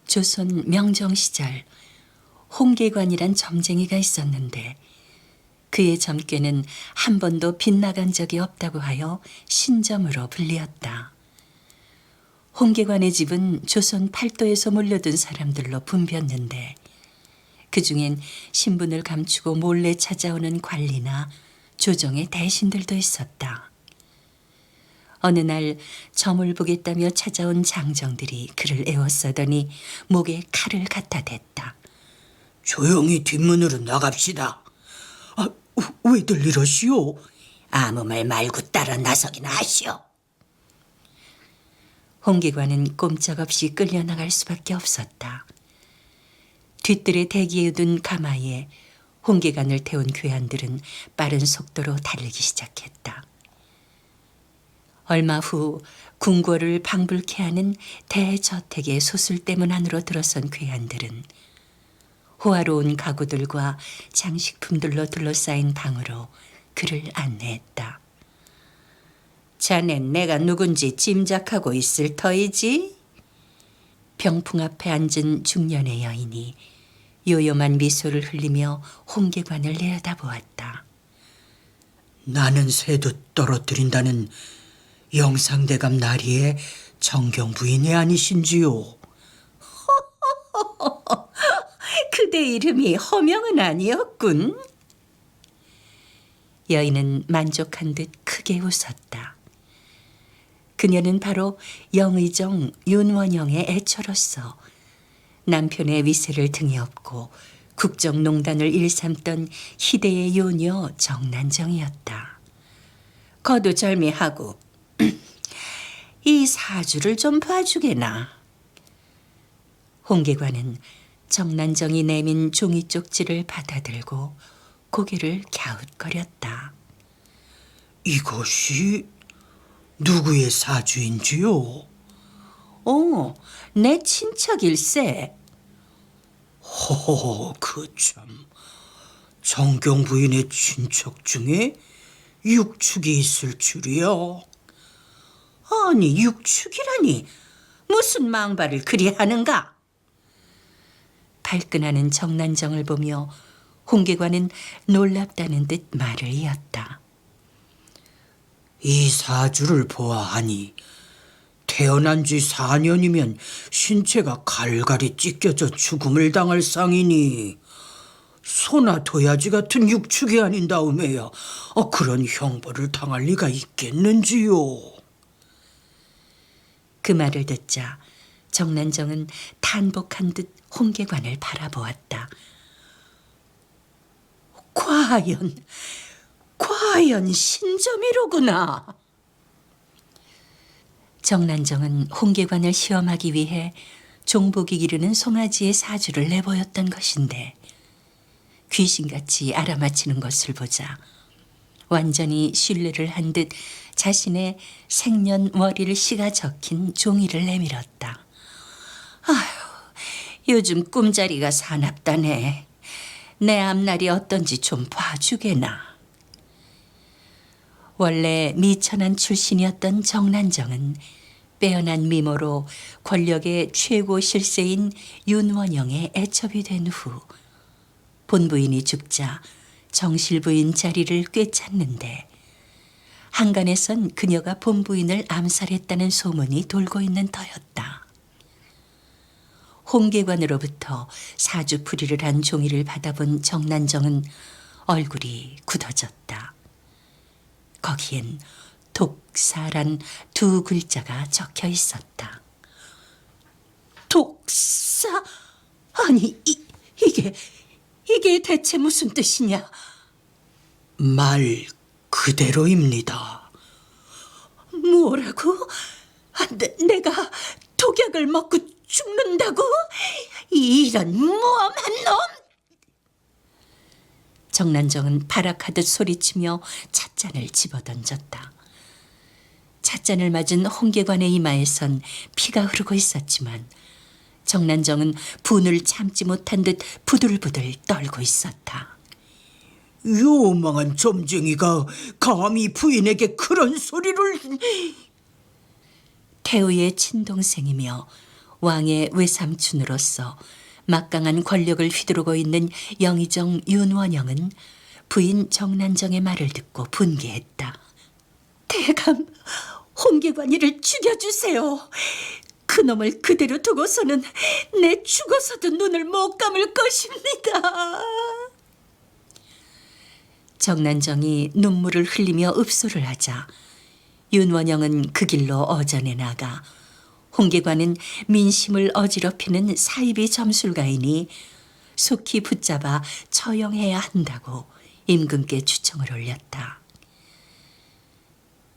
조선 명정 시절 홍계관이란 점쟁이가 있었는데 그의 점괘는 한 번도 빗나간 적이 없다고 하여 신점으로 불리었다. 홍계관의 집은 조선 팔도에서 몰려든 사람들로 붐볐는데 그중엔 신분을 감추고 몰래 찾아오는 관리나 조정의 대신들도 있었다. 어느 날 점을 보겠다며 찾아온 장정들이 그를 애워싸더니 목에 칼을 갖다 댔다. 조용히 뒷문으로 나갑시다. 왜들 이러시오? 아무 말 말고 따라 나서기나 하시오. 홍계관은 꼼짝없이 끌려나갈 수밖에 없었다. 뒤뜰에 대기해둔 가마에 홍계관을 태운 괴한들은 빠른 속도로 달리기 시작했다. 얼마 후 궁궐을 방불케 하는 대저택의 소술대문 안으로 들어선 괴한들은 호화로운 가구들과 장식품들로 둘러싸인 방으로 그를 안내했다. 자넨 내가 누군지 짐작하고 있을 터이지? 병풍 앞에 앉은 중년의 여인이 요염한 미소를 흘리며 홍계관을 내려다보았다. 나는 새도 떨어뜨린다는 영상대감 나리의 정경 부인이 아니신지요? 그대 이름이 허명은 아니었군. 여인은 만족한 듯 크게 웃었다. 그녀는 바로 영의정 윤원영의 애처로서 남편의 위세를 등에 업고 국정농단을 일삼던 희대의 요녀 정난정이었다. 거두절미하고 이 사주를 좀 봐주게나. 홍계관은 정난정이 내민 종이 쪽지를 받아들고 고개를 갸웃거렸다. 이것이 누구의 사주인지요? 내 친척일세. 참. 정경 부인의 친척 중에 육축이 있을 줄이야. 아니 육축이라니 무슨 망발을 그리 하는가? 발끈하는 정난정을 보며 홍계관은 놀랍다는 듯 말을 이었다. 이 사주를 보아하니 태어난 지 4년이면 신체가 갈갈이 찢겨져 죽음을 당할 상이니 소나 도야지 같은 육축이 아닌 다음에야 그런 형벌을 당할 리가 있겠는지요. 그 말을 듣자 정난정은 탄복한 듯 홍계관을 바라보았다. 과연 신점이로구나. 정난정은 홍계관을 시험하기 위해 종복이 기르는 송아지의 사주를 내보였던 것인데 귀신같이 알아맞히는 것을 보자 완전히 신뢰를 한 듯 자신의 생년월일 시가 적힌 종이를 내밀었다. 요즘 꿈자리가 사납다네. 내 앞날이 어떤지 좀 봐주게나. 원래 미천한 출신이었던 정난정은 빼어난 미모로 권력의 최고 실세인 윤원영의 애첩이 된 후 본부인이 죽자 정실부인 자리를 꿰찼는데 한간에선 그녀가 본부인을 암살했다는 소문이 돌고 있는 터였다. 홍계관으로부터 사주풀이를 한 종이를 받아본 정난정은 얼굴이 굳어졌다. 거기엔 독사란 두 글자가 적혀 있었다. 독사? 아니 이게 대체 무슨 뜻이냐? 말 그대로입니다. 뭐라고? 내가 독약을 먹고 죽는다고? 이런 무엄한 놈! 정난정은 발악하듯 소리치며 찻잔을 집어던졌다. 찻잔을 맞은 홍계관의 이마에선 피가 흐르고 있었지만 정난정은 분을 참지 못한 듯 부들부들 떨고 있었다. 요망한 점쟁이가 감히 부인에게 그런 소리를... 태우의 친동생이며 왕의 외삼촌으로서 막강한 권력을 휘두르고 있는 영의정 윤원영은 부인 정난정의 말을 듣고 분개했다. 대감, 홍계관이를 죽여주세요. 그놈을 그대로 두고서는 내 죽어서도 눈을 못 감을 것입니다. 정난정이 눈물을 흘리며 읍소를 하자 윤원영은 그 길로 어전해 나가 홍계관은 민심을 어지럽히는 사이비 점술가이니 속히 붙잡아 처형해야 한다고 임금께 추청을 올렸다.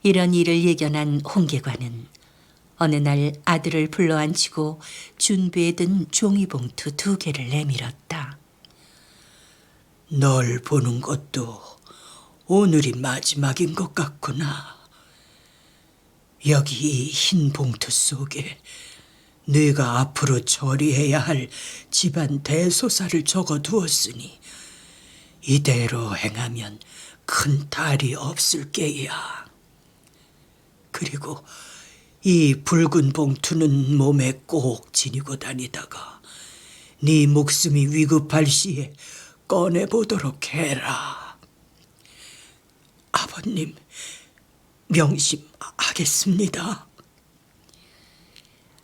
이런 일을 예견한 홍계관은 어느 날 아들을 불러앉히고 준비해 둔 종이봉투 2개를 내밀었다. 널 보는 것도 오늘이 마지막인 것 같구나. 여기 이 흰 봉투 속에 네가 앞으로 처리해야 할 집안 대소사를 적어두었으니 이대로 행하면 큰 탈이 없을 게야. 그리고 이 붉은 봉투는 몸에 꼭 지니고 다니다가 네 목숨이 위급할 시에 꺼내보도록 해라. 아버님, 명심하겠습니다.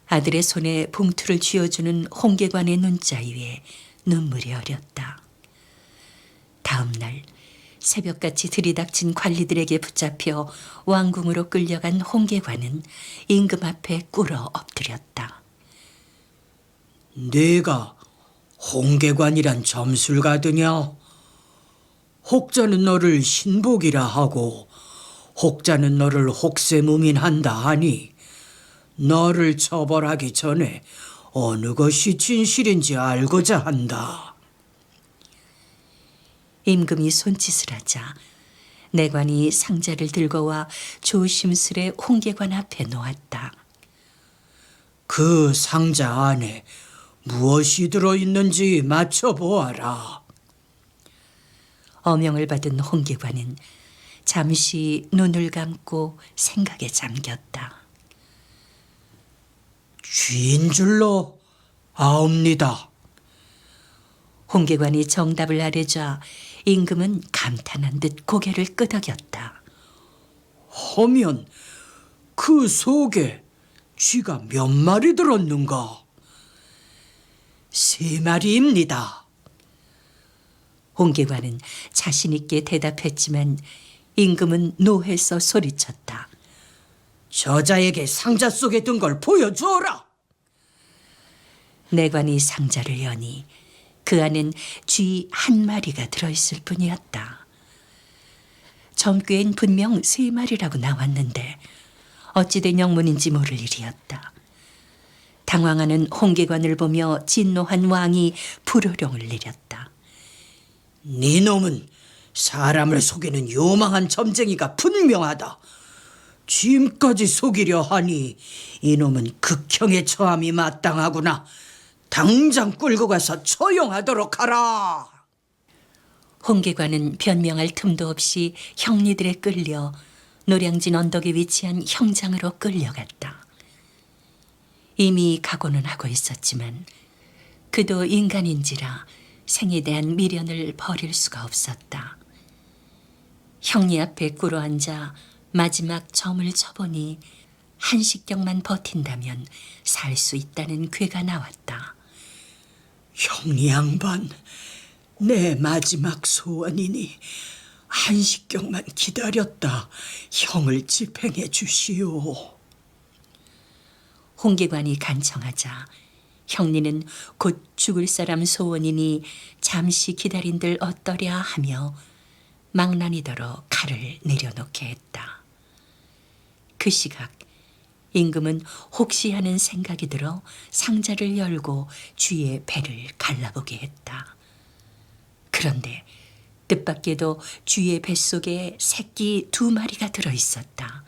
아들의 손에 봉투를 쥐어주는 홍계관의 눈자 위에 눈물이 어렸다. 다음 날 새벽같이 들이닥친 관리들에게 붙잡혀 왕궁으로 끌려간 홍계관은 임금 앞에 꿇어 엎드렸다. 네가 홍계관이란 점술가드냐? 혹자는 너를 신복이라 하고 혹자는 너를 혹세무민한다 하니 너를 처벌하기 전에 어느 것이 진실인지 알고자 한다. 임금이 손짓을 하자 내관이 상자를 들고 와 조심스레 홍계관 앞에 놓았다. 그 상자 안에 무엇이 들어있는지 맞춰보아라. 어명을 받은 홍계관은 잠시 눈을 감고 생각에 잠겼다. 쥐인 줄로 아옵니다. 홍계관이 정답을 아뢰자 임금은 감탄한 듯 고개를 끄덕였다. 하면 그 속에 쥐가 몇 마리 들었는가? 3마리입니다. 홍계관은 자신 있게 대답했지만 임금은 노해서 소리쳤다. 저자에게 상자 속에 든 걸 보여주어라. 내관이 상자를 여니 그 안엔 쥐 1마리가 들어있을 뿐이었다. 점괘엔 분명 3마리라고 나왔는데 어찌된 영문인지 모를 일이었다. 당황하는 홍계관을 보며 진노한 왕이 불호령을 내렸다. 네 놈은 사람을 속이는 요망한 점쟁이가 분명하다. 쥐임까지 속이려 하니 이놈은 극형의 처함이 마땅하구나. 당장 끌고 가서 처형하도록 하라. 홍계관은 변명할 틈도 없이 형리들에 끌려 노량진 언덕에 위치한 형장으로 끌려갔다. 이미 각오는 하고 있었지만 그도 인간인지라 생에 대한 미련을 버릴 수가 없었다. 형리 앞에 꿇어앉아 마지막 점을 쳐보니 한식경만 버틴다면 살 수 있다는 괴가 나왔다. 형리 양반, 내 마지막 소원이니 한식경만 기다렸다 형을 집행해 주시오. 홍계관이 간청하자 형리는 곧 죽을 사람 소원이니 잠시 기다린들 어떠랴 하며 망나니더러 칼을 내려놓게 했다. 그 시각 임금은 혹시 하는 생각이 들어 상자를 열고 쥐의 배를 갈라보게 했다. 그런데 뜻밖에도 쥐의 뱃속에 새끼 2마리가 들어있었다.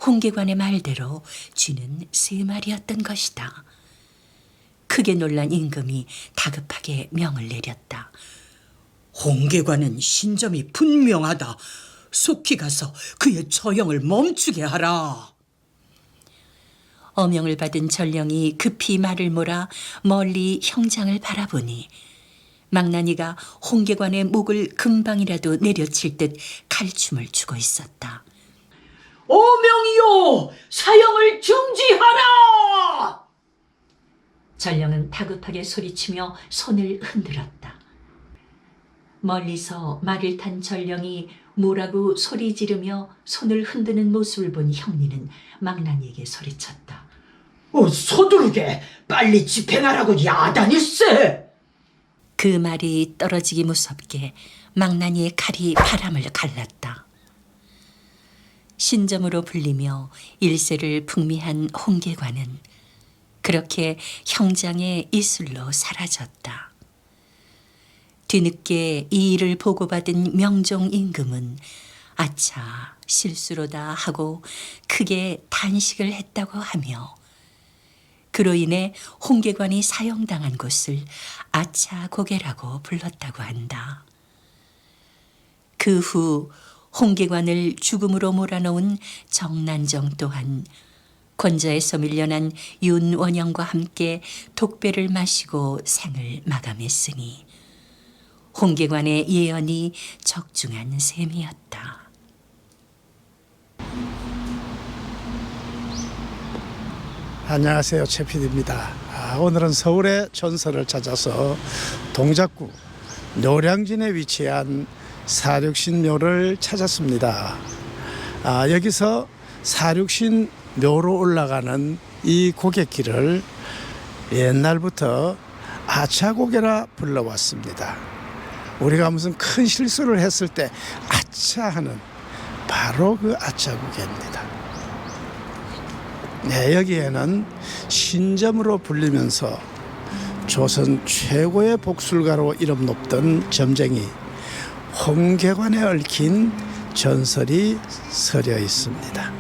홍계관의 말대로 쥐는 3마리였던 것이다. 크게 놀란 임금이 다급하게 명을 내렸다. 홍계관은 신점이 분명하다. 속히 가서 그의 처형을 멈추게 하라. 어명을 받은 전령이 급히 말을 몰아 멀리 형장을 바라보니 망나니가 홍계관의 목을 금방이라도 내려칠 듯 칼춤을 추고 있었다. 어명이요, 사형을 중지하라! 전령은 다급하게 소리치며 손을 흔들었다. 멀리서 말을 탄 전령이 뭐라고 소리 지르며 손을 흔드는 모습을 본 형리는 망나니에게 소리쳤다. 서두르게 빨리 집행하라고 야단일세. 그 말이 떨어지기 무섭게 망나니의 칼이 바람을 갈랐다. 신점으로 불리며 일세를 풍미한 홍계관은 그렇게 형장의 이슬로 사라졌다. 뒤늦게 이 일을 보고받은 명종 임금은 아차 실수로다 하고 크게 단식을 했다고 하며 그로 인해 홍계관이 사형당한 곳을 아차 고개라고 불렀다고 한다. 그 후 홍계관을 죽음으로 몰아넣은 정난정 또한 권자에서 밀려난 윤원영과 함께 독배를 마시고 생을 마감했으니 홍계관의 예언이 적중한 셈이었다. 안녕하세요, 최 PD입니다. 오늘은 서울의 전설을 찾아서 동작구 노량진에 위치한 사륙신묘를 찾았습니다. 여기서 사륙신묘로 올라가는 이 고갯길을 옛날부터 아차고개라 불러왔습니다. 우리가 무슨 큰 실수를 했을 때 아차 하는 바로 그 아차고개입니다. 네, 여기에는 신점으로 불리면서 조선 최고의 복술가로 이름 높던 점쟁이 홍계관에 얽힌 전설이 서려 있습니다.